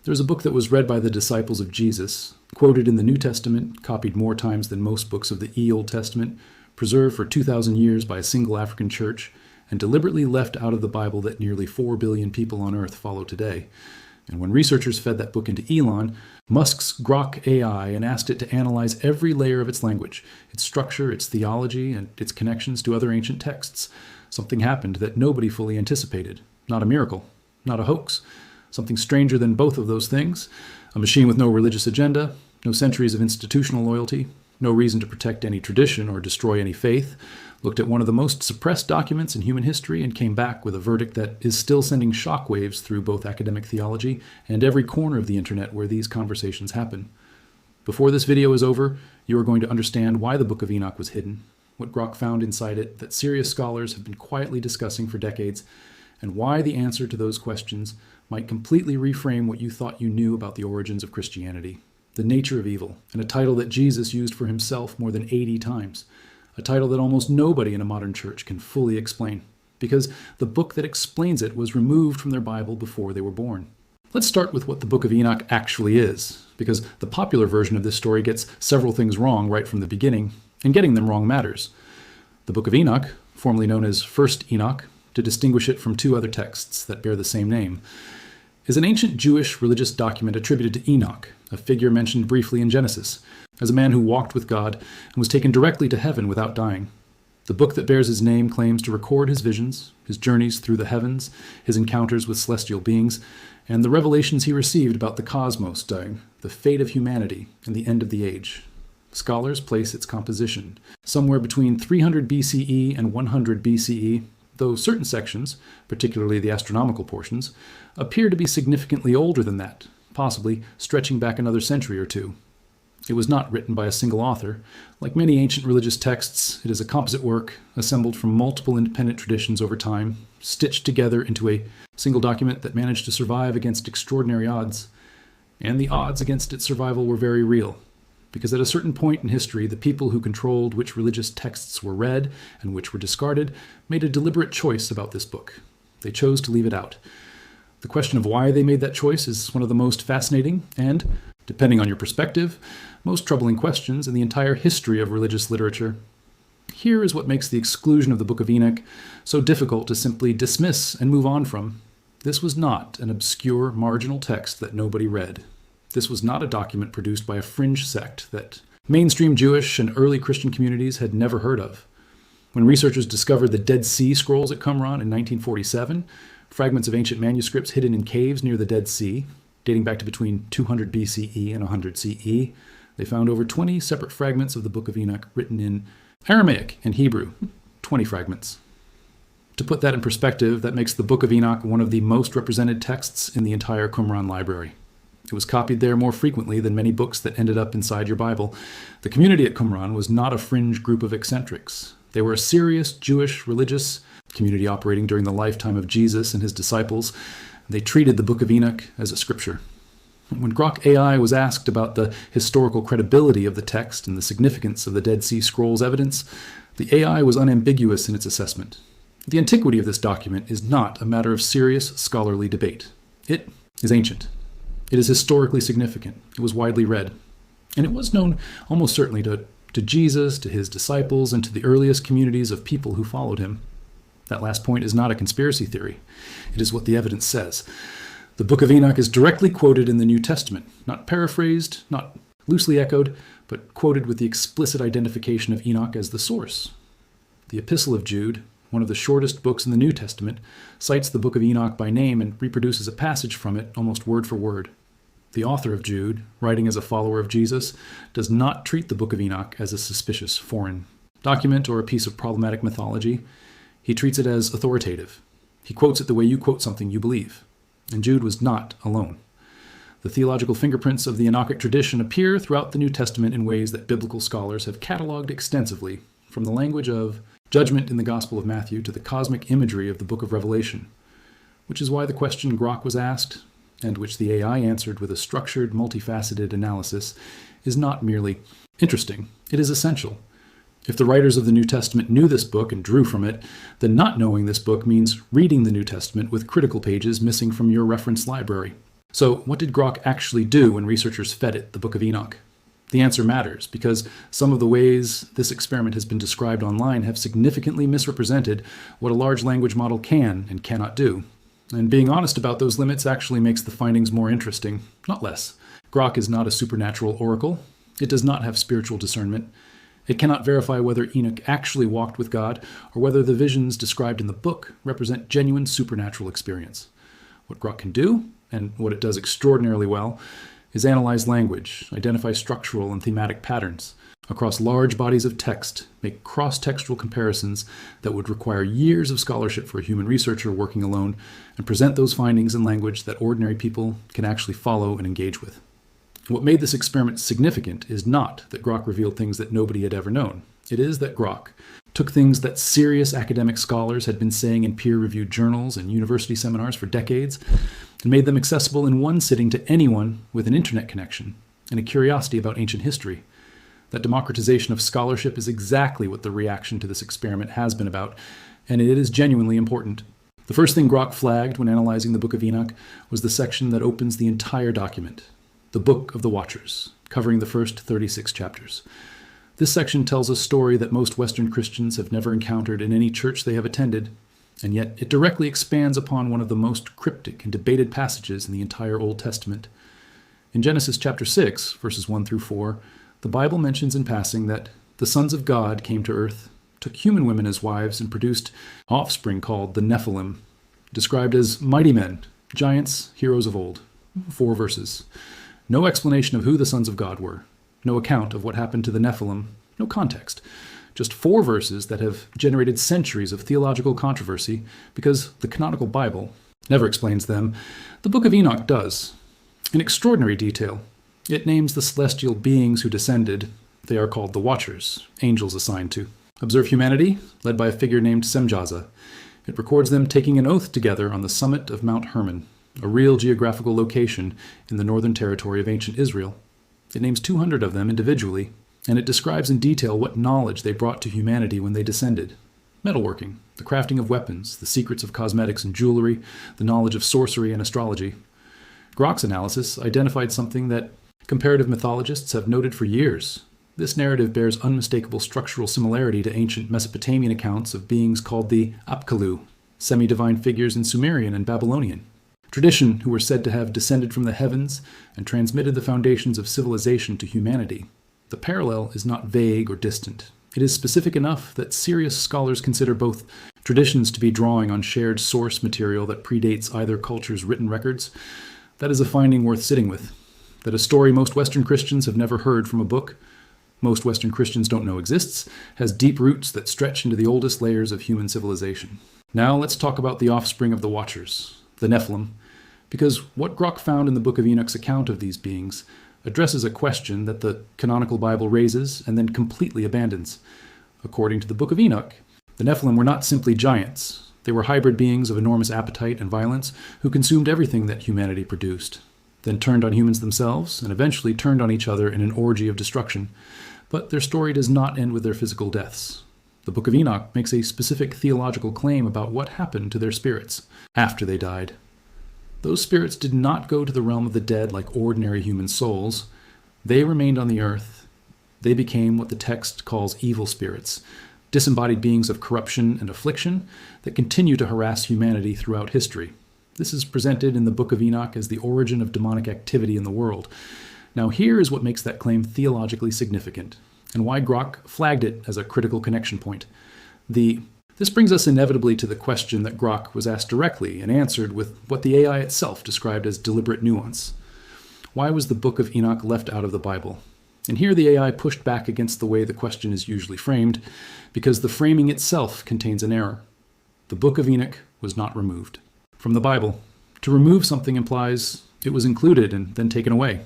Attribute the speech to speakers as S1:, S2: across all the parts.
S1: There's a book that was read by the disciples of Jesus, quoted in the New Testament, copied more times than most books of the Old Testament, preserved for 2,000 years by a single African church, and deliberately left out of the Bible that nearly 4 billion people on earth follow today. And when researchers fed that book into Elon Musk's Grok AI and asked it to analyze every layer of its language, its structure, its theology, and its connections to other ancient texts, something happened that nobody fully anticipated. Not a miracle, not a hoax. Something stranger than both of those things. A machine with no religious agenda, no centuries of institutional loyalty, no reason to protect any tradition or destroy any faith, looked at one of the most suppressed documents in human history and came back with a verdict that is still sending shockwaves through both academic theology and every corner of the internet where these conversations happen. Before this video is over, you are going to understand why the Book of Enoch was hidden, what Grok found inside it that serious scholars have been quietly discussing for decades, and why the answer to those questions might completely reframe what you thought you knew about the origins of Christianity, the nature of evil, and a title that Jesus used for himself more than 80 times, a title that almost nobody in a modern church can fully explain, because the book that explains it was removed from their Bible before they were born. Let's start with what the Book of Enoch actually is, because the popular version of this story gets several things wrong right from the beginning, and getting them wrong matters. The Book of Enoch, formerly known as First Enoch, to distinguish it from two other texts that bear the same name, is an ancient Jewish religious document attributed to Enoch, a figure mentioned briefly in Genesis, as a man who walked with God and was taken directly to heaven without dying. The book that bears his name claims to record his visions, his journeys through the heavens, his encounters with celestial beings, and the revelations he received about the cosmos, the fate of humanity, and the end of the age. Scholars place its composition somewhere between 300 BCE and 100 BCE, though certain sections, particularly the astronomical portions, appear to be significantly older than that, possibly stretching back another century or two. It was not written by a single author. Like many ancient religious texts, it is a composite work assembled from multiple independent traditions over time, stitched together into a single document that managed to survive against extraordinary odds. And the odds against its survival were very real, because at a certain point in history, the people who controlled which religious texts were read and which were discarded made a deliberate choice about this book. They chose to leave it out. The question of why they made that choice is one of the most fascinating and, depending on your perspective, most troubling questions in the entire history of religious literature. Here is what makes the exclusion of the Book of Enoch so difficult to simply dismiss and move on from. This was not an obscure, marginal text that nobody read. This was not a document produced by a fringe sect that mainstream Jewish and early Christian communities had never heard of. When researchers discovered the Dead Sea Scrolls at Qumran in 1947, fragments of ancient manuscripts hidden in caves near the Dead Sea, dating back to between 200 BCE and 100 CE, they found over 20 separate fragments of the Book of Enoch written in Aramaic and Hebrew, 20 fragments. To put that in perspective, that makes the Book of Enoch one of the most represented texts in the entire Qumran library. It was copied there more frequently than many books that ended up inside your Bible. The community at Qumran was not a fringe group of eccentrics. They were a serious Jewish religious community operating during the lifetime of Jesus and his disciples. They treated the Book of Enoch as a scripture. When Grok AI was asked about the historical credibility of the text and the significance of the Dead Sea Scrolls evidence, the AI was unambiguous in its assessment. The antiquity of this document is not a matter of serious scholarly debate. It is ancient. It is historically significant. It was widely read. And it was known almost certainly to Jesus, to his disciples, and to the earliest communities of people who followed him. That last point is not a conspiracy theory. It is what the evidence says. The Book of Enoch is directly quoted in the New Testament, not paraphrased, not loosely echoed, but quoted with the explicit identification of Enoch as the source. The Epistle of Jude, one of the shortest books in the New Testament, cites the Book of Enoch by name and reproduces a passage from it almost word for word. The author of Jude, writing as a follower of Jesus, does not treat the Book of Enoch as a suspicious foreign document or a piece of problematic mythology. He treats it as authoritative. He quotes it the way you quote something you believe. And Jude was not alone. The theological fingerprints of the Enochic tradition appear throughout the New Testament in ways that biblical scholars have cataloged extensively, from the language of judgment in the Gospel of Matthew to the cosmic imagery of the Book of Revelation, which is why the question Grok was asked, and which the AI answered with a structured, multifaceted analysis, is not merely interesting, it is essential. If the writers of the New Testament knew this book and drew from it, then not knowing this book means reading the New Testament with critical pages missing from your reference library. So, what did Grok actually do when researchers fed it the Book of Enoch? The answer matters, because some of the ways this experiment has been described online have significantly misrepresented what a large language model can and cannot do. And being honest about those limits actually makes the findings more interesting, not less. Grok is not a supernatural oracle. It does not have spiritual discernment. It cannot verify whether Enoch actually walked with God or whether the visions described in the book represent genuine supernatural experience. What Grok can do, and what it does extraordinarily well, is analyze language, identify structural and thematic patterns across large bodies of text, make cross-textual comparisons that would require years of scholarship for a human researcher working alone, and present those findings in language that ordinary people can actually follow and engage with. What made this experiment significant is not that Grok revealed things that nobody had ever known. It is that Grok took things that serious academic scholars had been saying in peer-reviewed journals and university seminars for decades, and made them accessible in one sitting to anyone with an internet connection and a curiosity about ancient history. That democratization of scholarship is exactly what the reaction to this experiment has been about, and it is genuinely important. The first thing Grok flagged when analyzing the Book of Enoch was the section that opens the entire document, the Book of the Watchers, covering the first 36 chapters. This section tells a story that most Western Christians have never encountered in any church they have attended, and yet it directly expands upon one of the most cryptic and debated passages in the entire Old Testament. In Genesis chapter 6, verses 1 through 4, the Bible mentions in passing that the sons of God came to earth, took human women as wives, and produced offspring called the Nephilim, described as mighty men, giants, heroes of old. 4 verses. No explanation of who the sons of God were. No account of what happened to the Nephilim. No context. Just 4 verses that have generated centuries of theological controversy because the canonical Bible never explains them. The Book of Enoch does, in extraordinary detail. It names the celestial beings who descended. They are called the Watchers, angels assigned to observe humanity, led by a figure named Semjaza. It records them taking an oath together on the summit of Mount Hermon, a real geographical location in the northern territory of ancient Israel. It names 200 of them individually, and it describes in detail what knowledge they brought to humanity when they descended. Metalworking, the crafting of weapons, the secrets of cosmetics and jewelry, the knowledge of sorcery and astrology. Grok's analysis identified something that comparative mythologists have noted for years. This narrative bears unmistakable structural similarity to ancient Mesopotamian accounts of beings called the Apkallu, semi-divine figures in Sumerian and Babylonian. Tradition who were said to have descended from the heavens and transmitted the foundations of civilization to humanity. The parallel is not vague or distant. It is specific enough that serious scholars consider both traditions to be drawing on shared source material that predates either culture's written records. That is a finding worth sitting with. That a story most Western Christians have never heard from a book, most Western Christians don't know exists, has deep roots that stretch into the oldest layers of human civilization. Now let's talk about the offspring of the Watchers, the Nephilim, because what Grok found in the Book of Enoch's account of these beings addresses a question that the canonical Bible raises and then completely abandons. According to the Book of Enoch, the Nephilim were not simply giants. They were hybrid beings of enormous appetite and violence who consumed everything that humanity produced, then turned on humans themselves, and eventually turned on each other in an orgy of destruction. But their story does not end with their physical deaths. The Book of Enoch makes a specific theological claim about what happened to their spirits after they died. Those spirits did not go to the realm of the dead like ordinary human souls. They remained on the earth. They became what the text calls evil spirits, disembodied beings of corruption and affliction that continue to harass humanity throughout history. This is presented in the Book of Enoch as the origin of demonic activity in the world. Now here is what makes that claim theologically significant, and why Grok flagged it as a critical connection point. This brings us inevitably to the question that Grok was asked directly and answered with what the AI itself described as deliberate nuance. Why was the Book of Enoch left out of the Bible? And here the AI pushed back against the way the question is usually framed, because the framing itself contains an error. The Book of Enoch was not removed from the Bible. To remove something implies it was included and then taken away.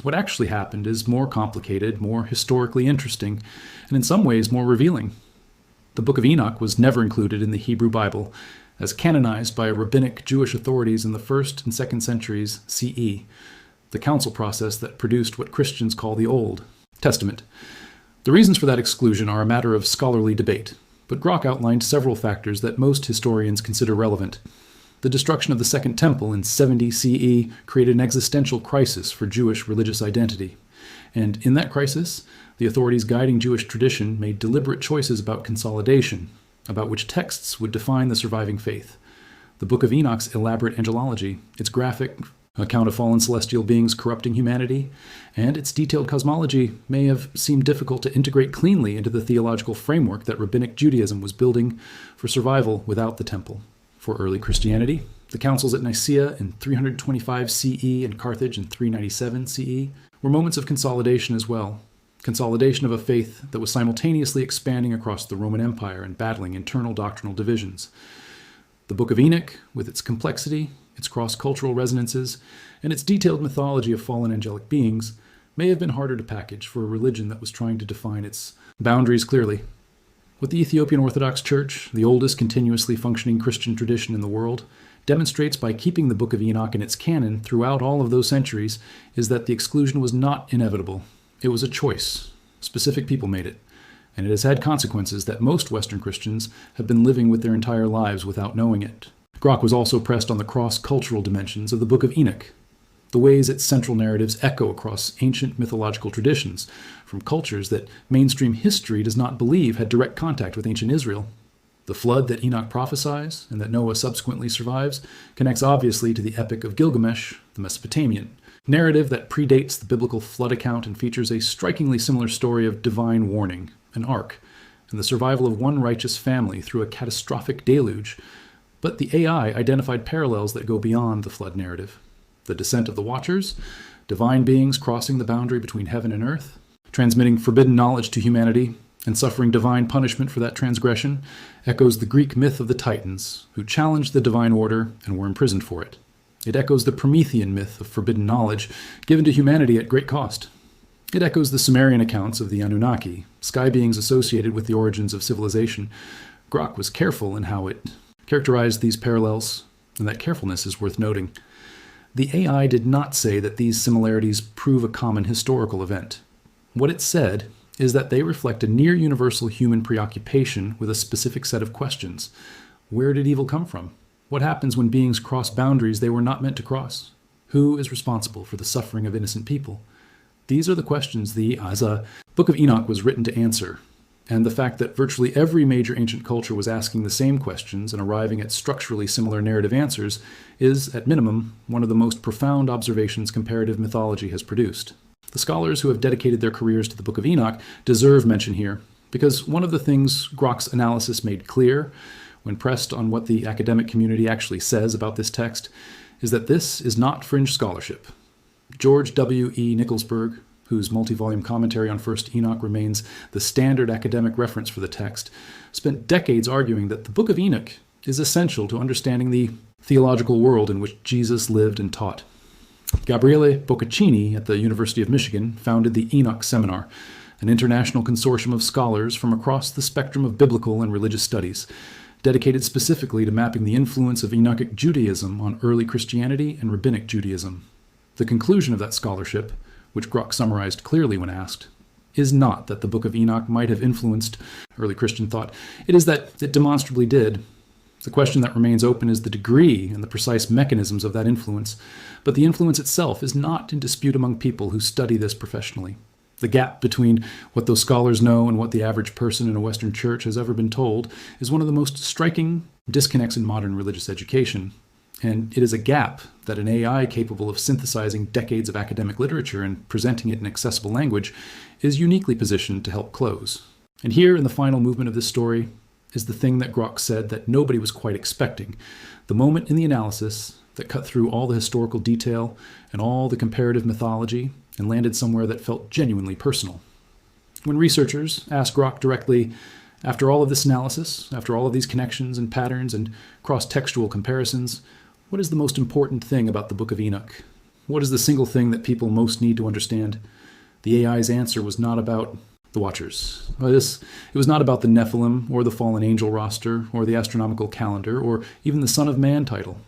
S1: What actually happened is more complicated, more historically interesting, and in some ways more revealing. The Book of Enoch was never included in the Hebrew Bible, as canonized by rabbinic Jewish authorities in the 1st and 2nd centuries CE, the council process that produced what Christians call the Old Testament. The reasons for that exclusion are a matter of scholarly debate, but Grok outlined several factors that most historians consider relevant. The destruction of the Second Temple in 70 CE created an existential crisis for Jewish religious identity. And in that crisis, the authorities guiding Jewish tradition made deliberate choices about consolidation, about which texts would define the surviving faith. The Book of Enoch's elaborate angelology, its graphic account of fallen celestial beings corrupting humanity, and its detailed cosmology may have seemed difficult to integrate cleanly into the theological framework that Rabbinic Judaism was building for survival without the temple. For early Christianity, the councils at Nicaea in 325 CE and Carthage in 397 CE were moments of consolidation as well. Consolidation of a faith that was simultaneously expanding across the Roman Empire and battling internal doctrinal divisions. The Book of Enoch, with its complexity, its cross-cultural resonances, and its detailed mythology of fallen angelic beings, may have been harder to package for a religion that was trying to define its boundaries clearly. What the Ethiopian Orthodox Church, the oldest continuously functioning Christian tradition in the world, demonstrates by keeping the Book of Enoch in its canon throughout all of those centuries is that the exclusion was not inevitable. It was a choice. Specific people made it. And it has had consequences that most Western Christians have been living with their entire lives without knowing it. Grok was also pressed on the cross-cultural dimensions of the Book of Enoch, the ways its central narratives echo across ancient mythological traditions, from cultures that mainstream history does not believe had direct contact with ancient Israel. The flood that Enoch prophesies, and that Noah subsequently survives, connects obviously to the Epic of Gilgamesh, the Mesopotamian, narrative that predates the biblical flood account and features a strikingly similar story of divine warning, an ark, and the survival of one righteous family through a catastrophic deluge. But the AI identified parallels that go beyond the flood narrative. The descent of the Watchers, divine beings crossing the boundary between heaven and earth, transmitting forbidden knowledge to humanity, and suffering divine punishment for that transgression, echoes the Greek myth of the Titans, who challenged the divine order and were imprisoned for it. It echoes the Promethean myth of forbidden knowledge given to humanity at great cost. It echoes the Sumerian accounts of the Anunnaki, sky beings associated with the origins of civilization. Grok was careful in how it characterized these parallels, and that carefulness is worth noting. The AI did not say that these similarities prove a common historical event. What it said is that they reflect a near-universal human preoccupation with a specific set of questions. Where did evil come from? What happens when beings cross boundaries they were not meant to cross? Who is responsible for the suffering of innocent people? These are the questions the Book of Enoch was written to answer, and the fact that virtually every major ancient culture was asking the same questions and arriving at structurally similar narrative answers is, at minimum, one of the most profound observations comparative mythology has produced. The scholars who have dedicated their careers to the Book of Enoch deserve mention here, because one of the things Grok's analysis made clear, when pressed on what the academic community actually says about this text, is that this is not fringe scholarship. George W. E. Nicholsburg, whose multi-volume commentary on 1st Enoch remains the standard academic reference for the text, spent decades arguing that the Book of Enoch is essential to understanding the theological world in which Jesus lived and taught. Gabriele Boccaccini at the University of Michigan founded the Enoch Seminar, an international consortium of scholars from across the spectrum of biblical and religious studies, dedicated specifically to mapping the influence of Enochic Judaism on early Christianity and Rabbinic Judaism. The conclusion of that scholarship, which Grok summarized clearly when asked, is not that the Book of Enoch might have influenced early Christian thought. It is that it demonstrably did. The question that remains open is the degree and the precise mechanisms of that influence, but the influence itself is not in dispute among people who study this professionally. The gap between what those scholars know and what the average person in a Western church has ever been told is one of the most striking disconnects in modern religious education. And it is a gap that an AI capable of synthesizing decades of academic literature and presenting it in accessible language is uniquely positioned to help close. And here in the final movement of this story is the thing that Grok said that nobody was quite expecting, the moment in the analysis that cut through all the historical detail and all the comparative mythology and landed somewhere that felt genuinely personal. When researchers asked Grok directly, after all of this analysis, after all of these connections and patterns and cross-textual comparisons, what is the most important thing about the Book of Enoch? What is the single thing that people most need to understand? The AI's answer was not about the Watchers. It was not about the Nephilim or the fallen angel roster or the astronomical calendar or even the Son of Man title.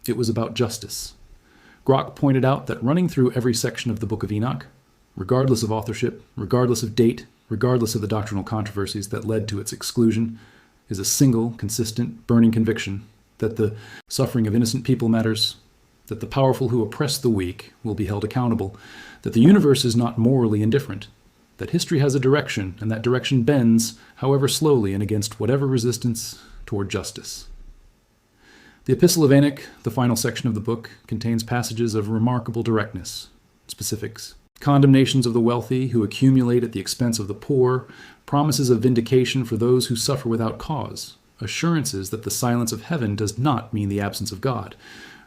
S1: It was about justice. Grok pointed out that running through every section of the Book of Enoch, regardless of authorship, regardless of date, regardless of the doctrinal controversies that led to its exclusion, is a single, consistent, burning conviction. that the suffering of innocent people matters, that the powerful who oppress the weak will be held accountable, that the universe is not morally indifferent, that history has a direction, and that direction bends, however slowly and against whatever resistance, toward justice. The Epistle of Enoch, the final section of the book, contains passages of remarkable directness, specifics, condemnations of the wealthy who accumulate at the expense of the poor, promises of vindication for those who suffer without cause, assurances that the silence of heaven does not mean the absence of God.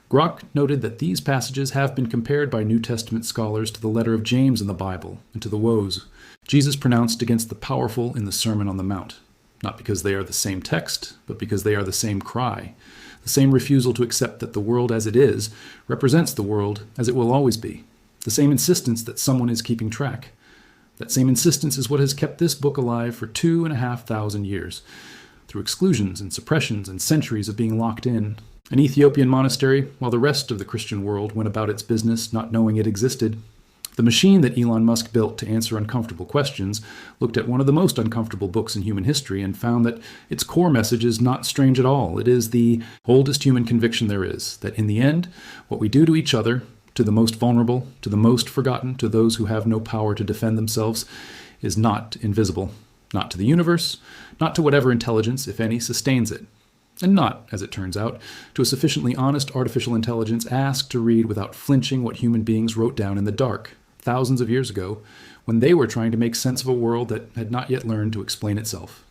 S1: Grok noted that these passages have been compared by New Testament scholars to the letter of James in the Bible and to the woes Jesus pronounced against the powerful in the Sermon on the Mount, not because they are the same text, but because they are the same cry, the same refusal to accept that the world as it is represents the world as it will always be, the same insistence that someone is keeping track. That same insistence is what has kept this book alive for 2,500 years, through exclusions and suppressions and centuries of being locked in. An Ethiopian monastery, while the rest of the Christian world went about its business not knowing it existed. The machine that Elon Musk built to answer uncomfortable questions looked at one of the most uncomfortable books in human history and found that its core message is not strange at all. It is the oldest human conviction there is, that in the end, what we do to each other, to the most vulnerable, to the most forgotten, to those who have no power to defend themselves, is not invisible. Not to the universe, not to whatever intelligence, if any, sustains it. And not, as it turns out, to a sufficiently honest artificial intelligence asked to read without flinching what human beings wrote down in the dark, thousands of years ago, when they were trying to make sense of a world that had not yet learned to explain itself.